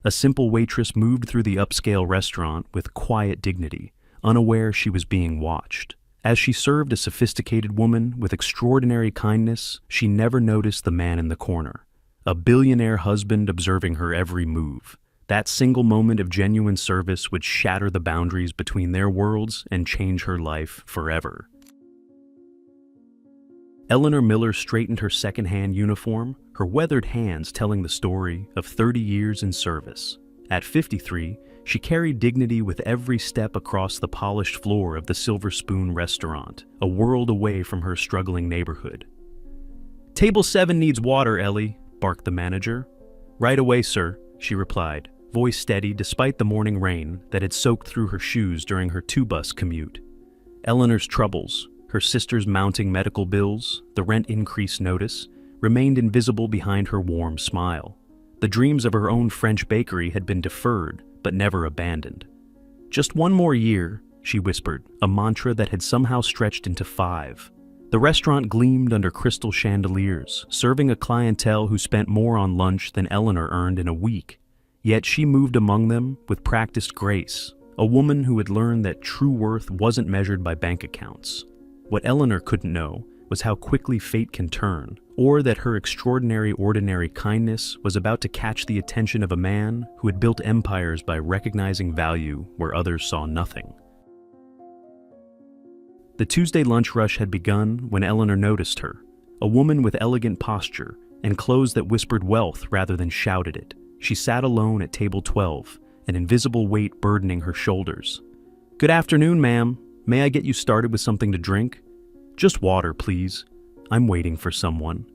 A simple waitress moved through the upscale restaurant with quiet dignity, unaware she was being watched. As she served a sophisticated woman with extraordinary kindness, she never noticed the man in the corner, a billionaire husband observing her every move. That single moment of genuine service would shatter the boundaries between their worlds and change her life forever. Eleanor Miller straightened her second-hand uniform, her weathered hands telling the story of 30 years in service. At 53, she carried dignity with every step across the polished floor of the Silver Spoon restaurant, a world away from her struggling neighborhood. "Table 7 needs water, Ellie," barked the manager. "Right away, sir," she replied, voice steady despite the morning rain that had soaked through her shoes during her two-bus commute. Eleanor's troubles, her sister's mounting medical bills, the rent increase notice, remained invisible behind her warm smile. The dreams of her own French bakery had been deferred, but never abandoned. "Just one more year," she whispered, a mantra that had somehow stretched into 5. The restaurant gleamed under crystal chandeliers, serving a clientele who spent more on lunch than Eleanor earned in a week. Yet she moved among them with practiced grace, a woman who had learned that true worth wasn't measured by bank accounts. What Eleanor couldn't know was how quickly fate can turn, or that her extraordinary ordinary kindness was about to catch the attention of a man who had built empires by recognizing value where others saw nothing. The Tuesday lunch rush had begun when Eleanor noticed her, a woman with elegant posture and clothes that whispered wealth rather than shouted it. She sat alone at table 12, an invisible weight burdening her shoulders. "Good afternoon, ma'am. May I get you started with something to drink?" "Just water, please. I'm waiting for someone."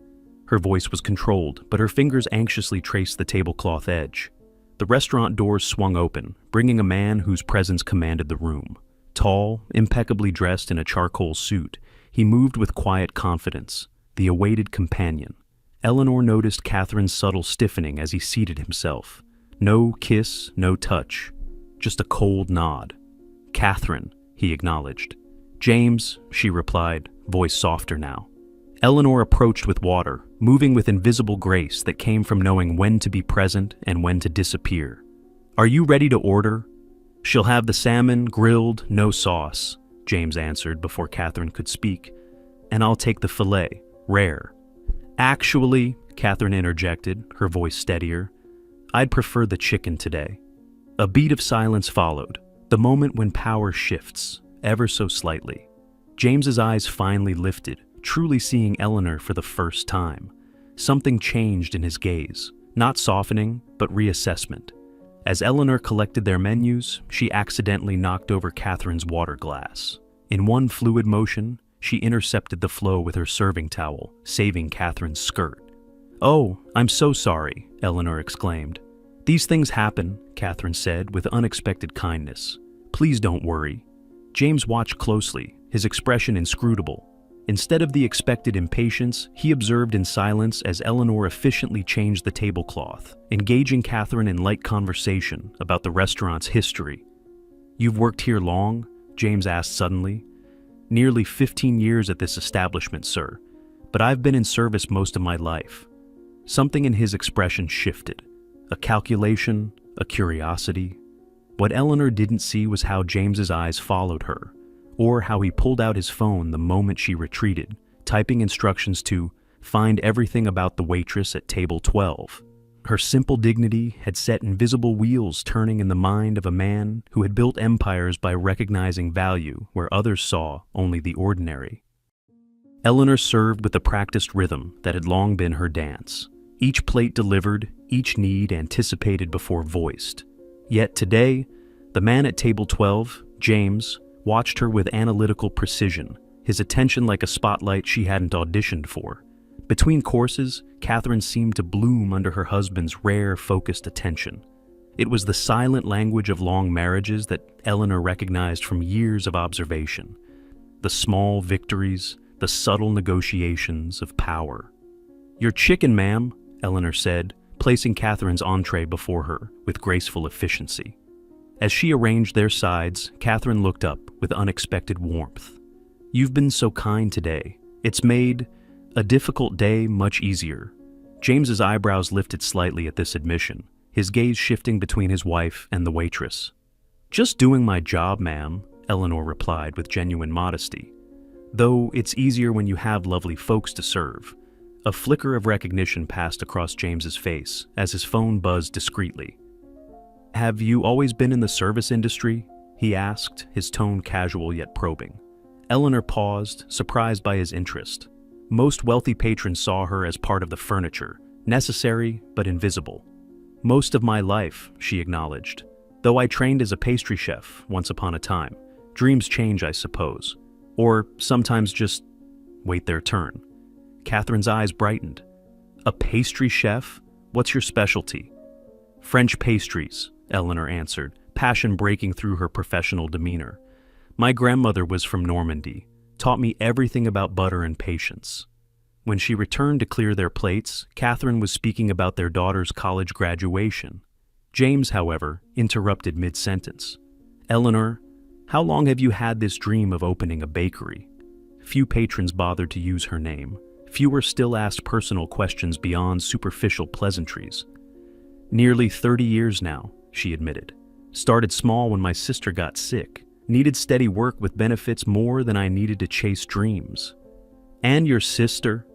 Her voice was controlled, but her fingers anxiously traced the tablecloth edge. The restaurant doors swung open, bringing a man whose presence commanded the room. Tall, impeccably dressed in a charcoal suit, he moved with quiet confidence, the awaited companion. Eleanor noticed Catherine's subtle stiffening as he seated himself. No kiss, no touch, just a cold nod. "Catherine," he acknowledged. "James," she replied, voice softer now. Eleanor approached with water, moving with invisible grace that came from knowing when to be present and when to disappear. "Are you ready to order?" "She'll have the salmon, grilled, no sauce," James answered before Catherine could speak. "And I'll take the filet, rare." "Actually," Catherine interjected, her voice steadier, "I'd prefer the chicken today." A beat of silence followed, the moment when power shifts, ever so slightly. James's eyes finally lifted, truly seeing Eleanor for the first time. Something changed in his gaze, not softening, but reassessment. As Eleanor collected their menus, she accidentally knocked over Catherine's water glass. In one fluid motion, she intercepted the flow with her serving towel, saving Catherine's skirt. "Oh, I'm so sorry," Eleanor exclaimed. "These things happen," Catherine said with unexpected kindness. "Please don't worry." James watched closely, his expression inscrutable. Instead of the expected impatience, he observed in silence as Eleanor efficiently changed the tablecloth, engaging Catherine in light conversation about the restaurant's history. "You've worked here long?" James asked suddenly. "Nearly 15 years at this establishment, sir, but I've been in service most of my life." Something in his expression shifted. A calculation, a curiosity. What Eleanor didn't see was how James's eyes followed her, or how he pulled out his phone the moment she retreated, typing instructions to find everything about the waitress at table 12. Her simple dignity had set invisible wheels turning in the mind of a man who had built empires by recognizing value where others saw only the ordinary. Eleanor served with the practiced rhythm that had long been her dance. Each plate delivered, each need anticipated before voiced. Yet today, the man at table 12, James, watched her with analytical precision, his attention like a spotlight she hadn't auditioned for. Between courses, Catherine seemed to bloom under her husband's rare, focused attention. It was the silent language of long marriages that Eleanor recognized from years of observation. The small victories, the subtle negotiations of power. "Your chicken, ma'am," Eleanor said, placing Catherine's entree before her with graceful efficiency. As she arranged their sides, Catherine looked up with unexpected warmth. "You've been so kind today. It's made a difficult day much easier." James's eyebrows lifted slightly at this admission, his gaze shifting between his wife and the waitress. "Just doing my job, ma'am," Eleanor replied with genuine modesty. "Though it's easier when you have lovely folks to serve." A flicker of recognition passed across James's face as his phone buzzed discreetly. "Have you always been in the service industry?" he asked, his tone casual yet probing. Eleanor paused, surprised by his interest. Most wealthy patrons saw her as part of the furniture, necessary but invisible. "Most of my life," she acknowledged. "Though I trained as a pastry chef once upon a time. Dreams change, I suppose. Or sometimes just wait their turn." Catherine's eyes brightened. "A pastry chef? What's your specialty?" "French pastries," Eleanor answered, passion breaking through her professional demeanor. "My grandmother was from Normandy, taught me everything about butter and patience." When she returned to clear their plates, Catherine was speaking about their daughter's college graduation. James, however, interrupted mid-sentence. "Eleanor, how long have you had this dream of opening a bakery?" Few patrons bothered to use her name. Fewer still asked personal questions beyond superficial pleasantries. "Nearly 30 years now," she admitted. "Started small when my sister got sick. Needed steady work with benefits more than I needed to chase dreams." "And your sister?"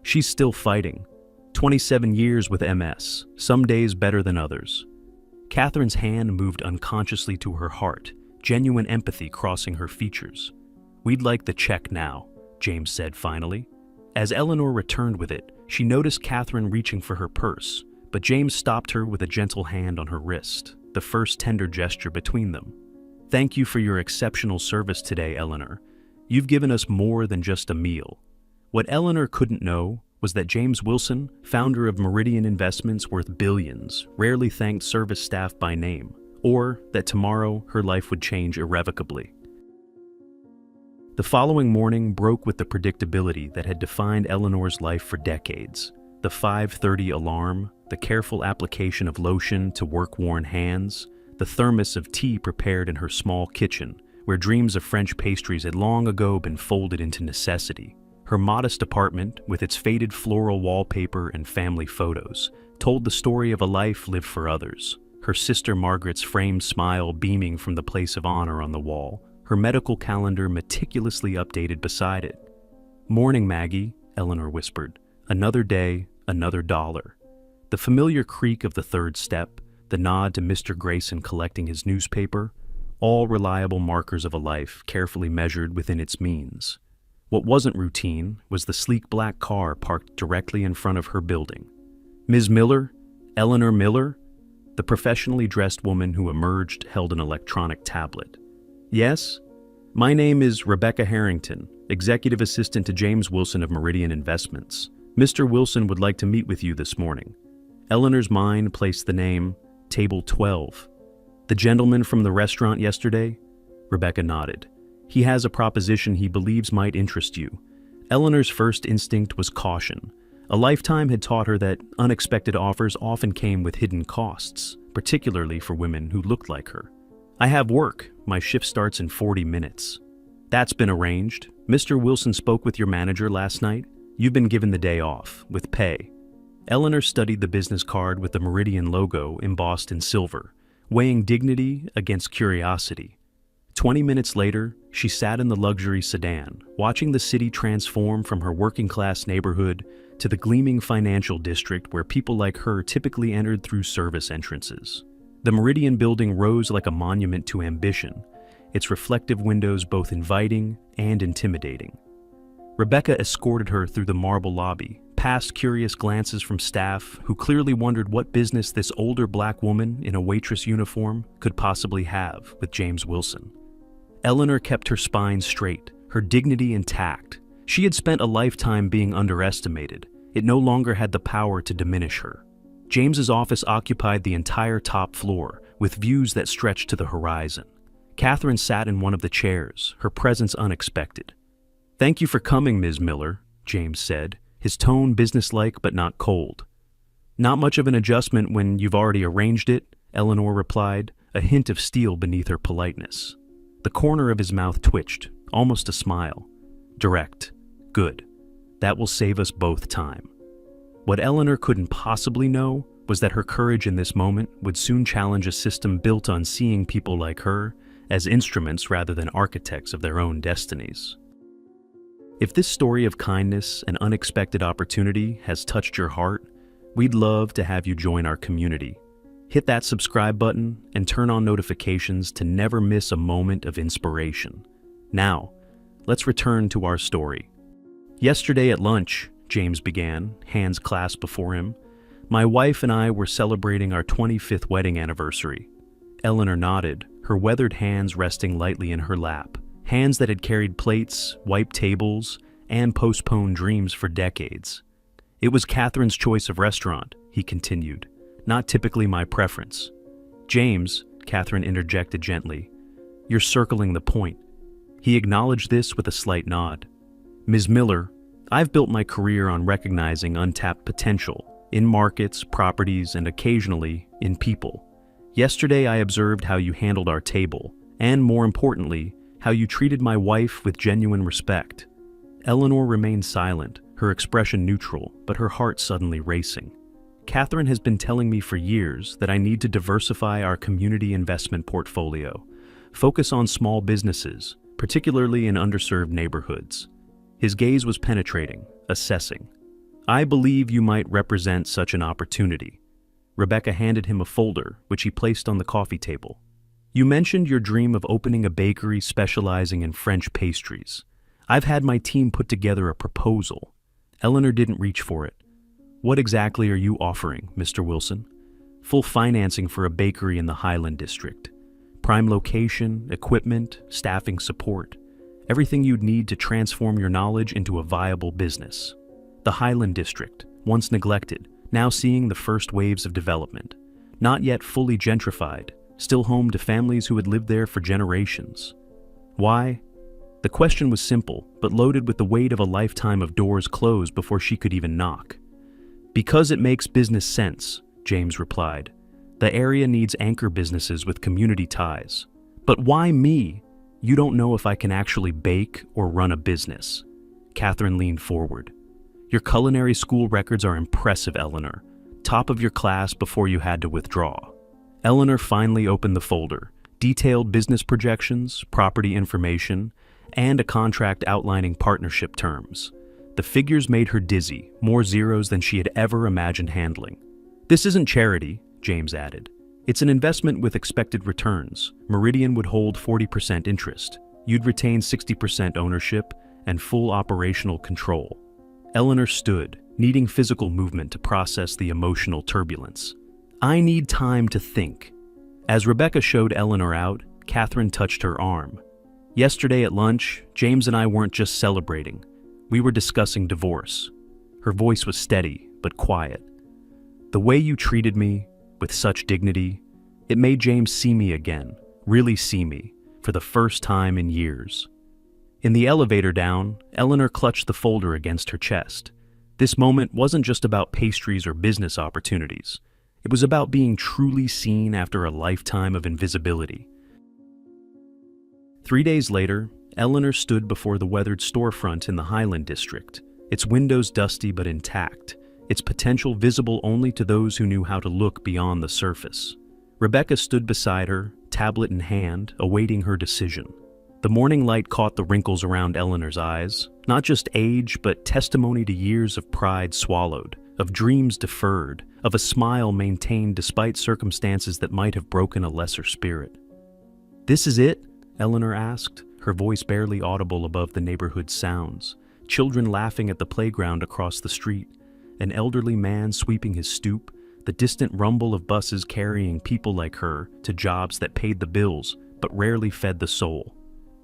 "She's still fighting. 27 years with MS, some days better than others." Catherine's hand moved unconsciously to her heart, genuine empathy crossing her features. "We'd like the check now," James said finally. As Eleanor returned with it, she noticed Catherine reaching for her purse, but James stopped her with a gentle hand on her wrist, the first tender gesture between them. "Thank you for your exceptional service today, Eleanor. You've given us more than just a meal." What Eleanor couldn't know was that James Wilson, founder of Meridian Investments worth billions, rarely thanked service staff by name, or that tomorrow her life would change irrevocably. The following morning broke with the predictability that had defined Eleanor's life for decades. The 5:30 alarm, the careful application of lotion to work-worn hands, the thermos of tea prepared in her small kitchen, where dreams of French pastries had long ago been folded into necessity. Her modest apartment, with its faded floral wallpaper and family photos, told the story of a life lived for others. Her sister Margaret's framed smile beaming from the place of honor on the wall, her medical calendar meticulously updated beside it. "Morning, Maggie," Eleanor whispered. "Another day, another dollar." The familiar creak of the third step, the nod to Mr. Grayson collecting his newspaper, all reliable markers of a life carefully measured within its means. What wasn't routine was the sleek black car parked directly in front of her building. "Ms. Miller? Eleanor Miller?" The professionally dressed woman who emerged held an electronic tablet. "Yes? My name is Rebecca Harrington, executive assistant to James Wilson of Meridian Investments. Mr. Wilson would like to meet with you this morning." Eleanor's mind placed the name, Table 12. "The gentleman from the restaurant yesterday?" Rebecca nodded. "He has a proposition he believes might interest you." Eleanor's first instinct was caution. A lifetime had taught her that unexpected offers often came with hidden costs, particularly for women who looked like her. "I have work. My shift starts in 40 minutes. "That's been arranged. Mr. Wilson spoke with your manager last night. You've been given the day off, with pay." Eleanor studied the business card with the Meridian logo embossed in silver, weighing dignity against curiosity. 20 minutes later, she sat in the luxury sedan, watching the city transform from her working-class neighborhood to the gleaming financial district where people like her typically entered through service entrances. The Meridian building rose like a monument to ambition, its reflective windows both inviting and intimidating. Rebecca escorted her through the marble lobby, past curious glances from staff who clearly wondered what business this older black woman in a waitress uniform could possibly have with James Wilson. Eleanor kept her spine straight, her dignity intact. She had spent a lifetime being underestimated. It no longer had the power to diminish her. James's office occupied the entire top floor, with views that stretched to the horizon. Catherine sat in one of the chairs, her presence unexpected. "Thank you for coming, Ms. Miller," James said, his tone businesslike but not cold. "Not much of an adjustment when you've already arranged it," Eleanor replied, a hint of steel beneath her politeness. The corner of his mouth twitched, almost a smile. "Direct. Good. That will save us both time." What Eleanor couldn't possibly know was that her courage in this moment would soon challenge a system built on seeing people like her as instruments rather than architects of their own destinies. If this story of kindness and unexpected opportunity has touched your heart, we'd love to have you join our community. Hit that subscribe button and turn on notifications to never miss a moment of inspiration. Now, let's return to our story. Yesterday at lunch, James began, hands clasped before him, my wife and I were celebrating our 25th wedding anniversary. Eleanor nodded, her weathered hands resting lightly in her lap. Hands that had carried plates, wiped tables, and postponed dreams for decades. It was Catherine's choice of restaurant, he continued, not typically my preference. James, Catherine interjected gently, you're circling the point. He acknowledged this with a slight nod. Ms. Miller, I've built my career on recognizing untapped potential in markets, properties, and occasionally in people. Yesterday I observed how you handled our table, and more importantly, how you treated my wife with genuine respect. Eleanor remained silent, her expression neutral, but her heart suddenly racing. Catherine has been telling me for years that I need to diversify our community investment portfolio, focus on small businesses, particularly in underserved neighborhoods. His gaze was penetrating, assessing. I believe you might represent such an opportunity. Rebecca handed him a folder, which he placed on the coffee table. You mentioned your dream of opening a bakery specializing in French pastries. I've had my team put together a proposal. Eleanor didn't reach for it. What exactly are you offering, Mr. Wilson? Full financing for a bakery in the Highland District. Prime location, equipment, staffing support. Everything you'd need to transform your knowledge into a viable business. The Highland District, once neglected, now seeing the first waves of development. Not yet fully gentrified, still home to families who had lived there for generations. Why? The question was simple, but loaded with the weight of a lifetime of doors closed before she could even knock. Because it makes business sense, James replied. The area needs anchor businesses with community ties. But why me? You don't know if I can actually bake or run a business. Catherine leaned forward. Your culinary school records are impressive, Eleanor. Top of your class before you had to withdraw. Eleanor finally opened the folder, detailed business projections, property information, and a contract outlining partnership terms. The figures made her dizzy, more zeros than she had ever imagined handling. This isn't charity, James added. It's an investment with expected returns. Meridian would hold 40% interest. You'd retain 60% ownership and full operational control. Eleanor stood, needing physical movement to process the emotional turbulence. I need time to think. As Rebecca showed Eleanor out, Catherine touched her arm. Yesterday at lunch, James and I weren't just celebrating. We were discussing divorce. Her voice was steady, but quiet. The way you treated me, with such dignity, it made James see me again, really see me, for the first time in years. In the elevator down, Eleanor clutched the folder against her chest. This moment wasn't just about pastries or business opportunities. It was about being truly seen after a lifetime of invisibility. 3 days later, Eleanor stood before the weathered storefront in the Highland District, its windows dusty but intact, its potential visible only to those who knew how to look beyond the surface. Rebecca stood beside her, tablet in hand, awaiting her decision. The morning light caught the wrinkles around Eleanor's eyes, not just age, but testimony to years of pride swallowed, of dreams deferred, of a smile maintained despite circumstances that might have broken a lesser spirit. This is it? Eleanor asked, her voice barely audible above the neighborhood's sounds. Children laughing at the playground across the street, an elderly man sweeping his stoop, the distant rumble of buses carrying people like her to jobs that paid the bills but rarely fed the soul.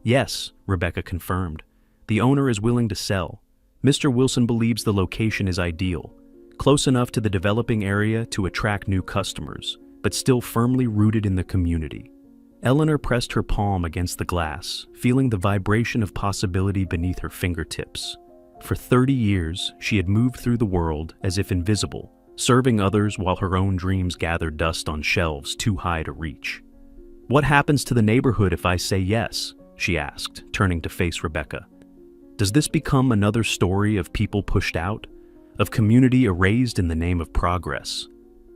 Yes, Rebecca confirmed. The owner is willing to sell. Mr. Wilson believes the location is ideal, close enough to the developing area to attract new customers, but still firmly rooted in the community. Eleanor pressed her palm against the glass, feeling the vibration of possibility beneath her fingertips. For 30 years, she had moved through the world as if invisible, serving others while her own dreams gathered dust on shelves too high to reach. What happens to the neighborhood if I say yes? She asked, turning to face Rebecca. Does this become another story of people pushed out, of community erased in the name of progress?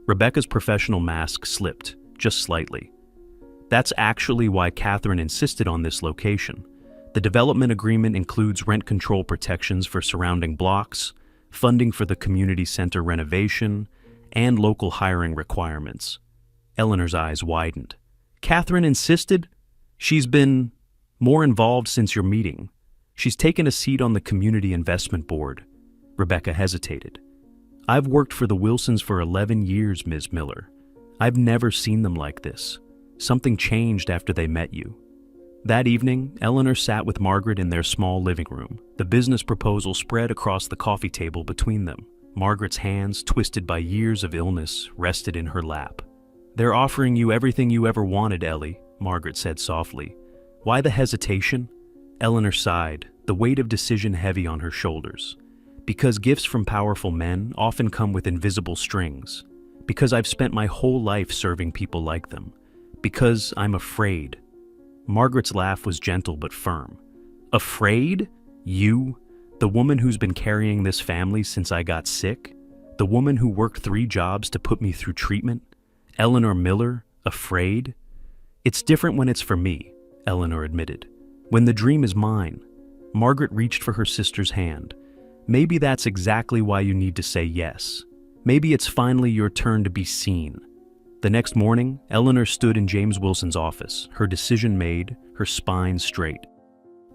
Rebecca's professional mask slipped, just slightly. That's actually why Catherine insisted on this location. The development agreement includes rent control protections for surrounding blocks, funding for the community center renovation, and local hiring requirements. Eleanor's eyes widened. Catherine insisted? She's been more involved since your meeting. She's taken a seat on the Community Investment Board. Rebecca hesitated. I've worked for the Wilsons for 11 years, Ms. Miller. I've never seen them like this. Something changed after they met you. That evening, Eleanor sat with Margaret in their small living room. The business proposal spread across the coffee table between them. Margaret's hands, twisted by years of illness, rested in her lap. They're offering you everything you ever wanted, Ellie, Margaret said softly. Why the hesitation? Eleanor sighed, the weight of decision heavy on her shoulders. Because gifts from powerful men often come with invisible strings. Because I've spent my whole life serving people like them. Because I'm afraid. Margaret's laugh was gentle but firm. Afraid? You? The woman who's been carrying this family since I got sick? The woman who worked 3 jobs to put me through treatment? Eleanor Miller? Afraid? It's different when it's for me, Eleanor admitted. When the dream is mine. Margaret reached for her sister's hand. Maybe that's exactly why you need to say yes. Maybe it's finally your turn to be seen. The next morning, Eleanor stood in James Wilson's office, her decision made, her spine straight.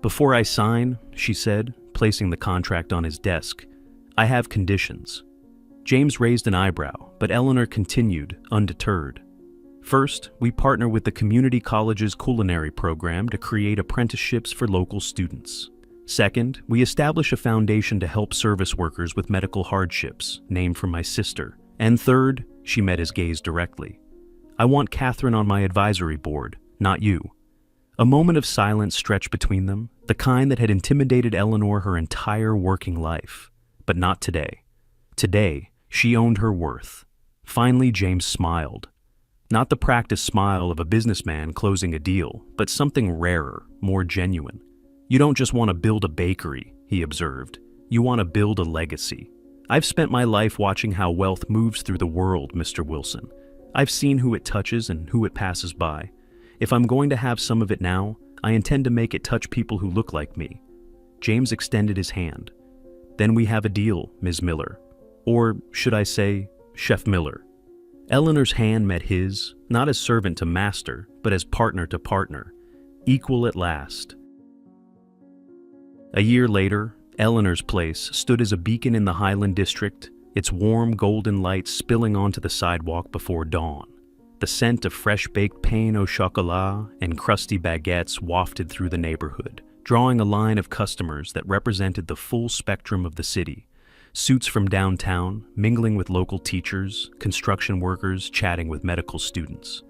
Before I sign, she said, placing the contract on his desk, I have conditions. James raised an eyebrow, but Eleanor continued, undeterred. First, we partner with the community college's culinary program to create apprenticeships for local students. Second, we establish a foundation to help service workers with medical hardships, named for my sister. And third, she met his gaze directly. I want Catherine on my advisory board, not you. A moment of silence stretched between them, the kind that had intimidated Eleanor her entire working life. But not today. Today, she owned her worth. Finally, James smiled. Not the practiced smile of a businessman closing a deal, but something rarer, more genuine. You don't just want to build a bakery, he observed. You want to build a legacy. I've spent my life watching how wealth moves through the world, Mr. Wilson. I've seen who it touches and who it passes by. If I'm going to have some of it now, I intend to make it touch people who look like me. James extended his hand. Then we have a deal, Ms. Miller. Or should I say, Chef Miller. Eleanor's hand met his, not as servant to master, but as partner to partner. Equal at last. A year later, Eleanor's place stood as a beacon in the Highland District, its warm golden light spilling onto the sidewalk before dawn. The scent of fresh-baked pain au chocolat and crusty baguettes wafted through the neighborhood, drawing a line of customers that represented the full spectrum of the city. Suits from downtown, mingling with local teachers, construction workers chatting with medical students.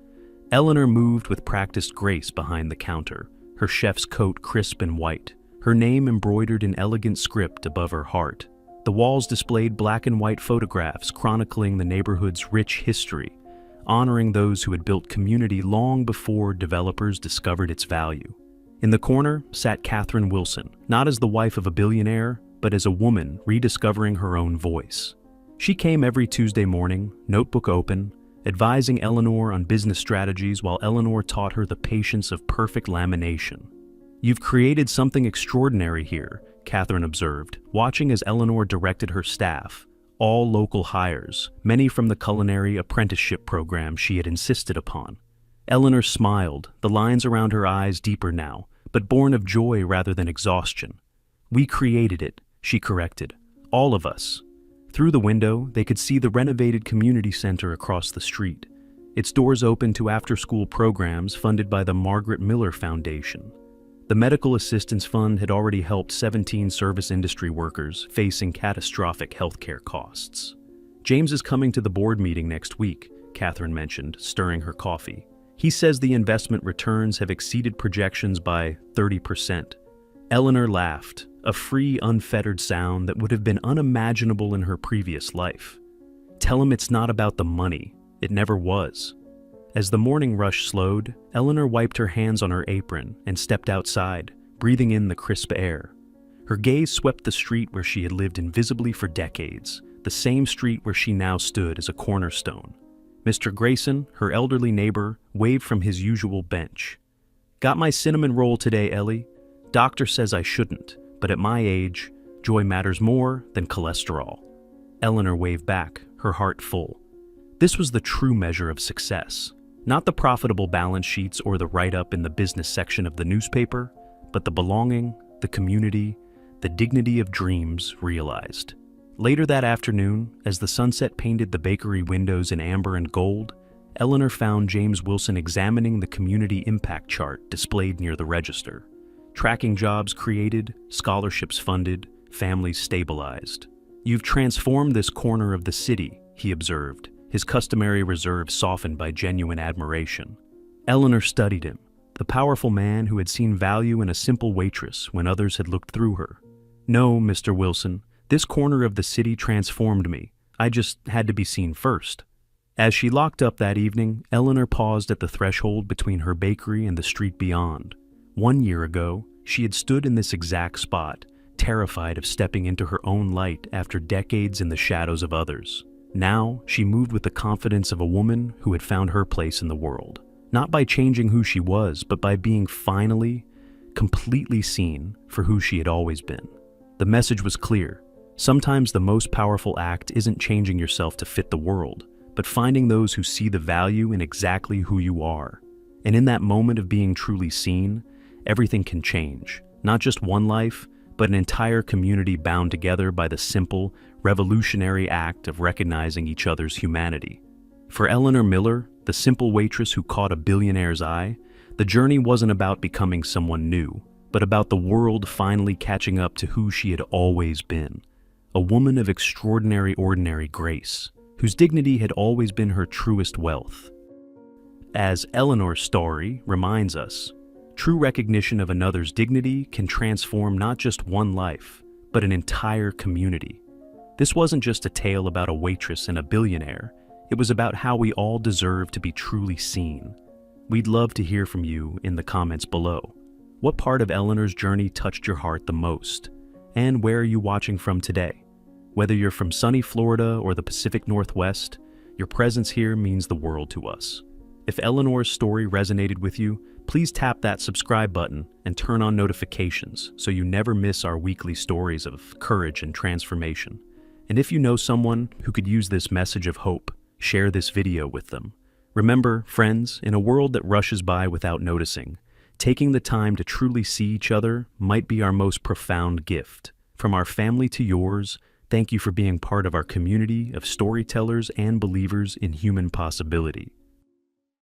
Eleanor moved with practiced grace behind the counter, her chef's coat crisp and white, her name embroidered in elegant script above her heart. The walls displayed black and white photographs chronicling the neighborhood's rich history, honoring those who had built community long before developers discovered its value. In the corner sat Catherine Wilson, not as the wife of a billionaire, but as a woman rediscovering her own voice. She came every Tuesday morning, notebook open, advising Eleanor on business strategies while Eleanor taught her the patience of perfect lamination. You've created something extraordinary here, Catherine observed, watching as Eleanor directed her staff, all local hires, many from the culinary apprenticeship program she had insisted upon. Eleanor smiled, the lines around her eyes deeper now, but born of joy rather than exhaustion. We created it, she corrected. All of us. Through the window, they could see the renovated community center across the street. Its doors open to after-school programs funded by the Margaret Miller Foundation. The Medical Assistance Fund had already helped 17 service industry workers facing catastrophic healthcare costs. James is coming to the board meeting next week, Catherine mentioned, stirring her coffee. He says the investment returns have exceeded projections by 30%. Eleanor laughed, a free, unfettered sound that would have been unimaginable in her previous life. Tell him it's not about the money. It never was. As the morning rush slowed, Eleanor wiped her hands on her apron and stepped outside, breathing in the crisp air. Her gaze swept the street where she had lived invisibly for decades, the same street where she now stood as a cornerstone. Mr. Grayson, her elderly neighbor, waved from his usual bench. "Got my cinnamon roll today, Ellie. Doctor says I shouldn't, but at my age, joy matters more than cholesterol." Eleanor waved back, her heart full. This was the true measure of success. Not the profitable balance sheets or the write-up in the business section of the newspaper, but the belonging, the community, the dignity of dreams realized. Later that afternoon, as the sunset painted the bakery windows in amber and gold, Eleanor found James Wilson examining the community impact chart displayed near the register. Tracking jobs created, scholarships funded, families stabilized. "You've transformed this corner of the city," he observed, his customary reserve softened by genuine admiration. Eleanor studied him, the powerful man who had seen value in a simple waitress when others had looked through her. "No, Mr. Wilson, this corner of the city transformed me. I just had to be seen first." As she locked up that evening, Eleanor paused at the threshold between her bakery and the street beyond. 1 year ago, she had stood in this exact spot, terrified of stepping into her own light after decades in the shadows of others. Now, she moved with the confidence of a woman who had found her place in the world. Not by changing who she was, but by being finally, completely seen for who she had always been. The message was clear. Sometimes the most powerful act isn't changing yourself to fit the world, but finding those who see the value in exactly who you are. And in that moment of being truly seen, everything can change. Not just one life, but an entire community bound together by the simple, revolutionary act of recognizing each other's humanity. For Eleanor Miller, the simple waitress who caught a billionaire's eye, the journey wasn't about becoming someone new, but about the world finally catching up to who she had always been. A woman of extraordinary ordinary grace, whose dignity had always been her truest wealth. As Eleanor's story reminds us, true recognition of another's dignity can transform not just one life, but an entire community. This wasn't just a tale about a waitress and a billionaire. It was about how we all deserve to be truly seen. We'd love to hear from you in the comments below. What part of Eleanor's journey touched your heart the most? And where are you watching from today? Whether you're from sunny Florida or the Pacific Northwest, your presence here means the world to us. If Eleanor's story resonated with you, please tap that subscribe button and turn on notifications so you never miss our weekly stories of courage and transformation. And if you know someone who could use this message of hope, share this video with them. Remember, friends, in a world that rushes by without noticing, taking the time to truly see each other might be our most profound gift. From our family to yours, thank you for being part of our community of storytellers and believers in human possibility.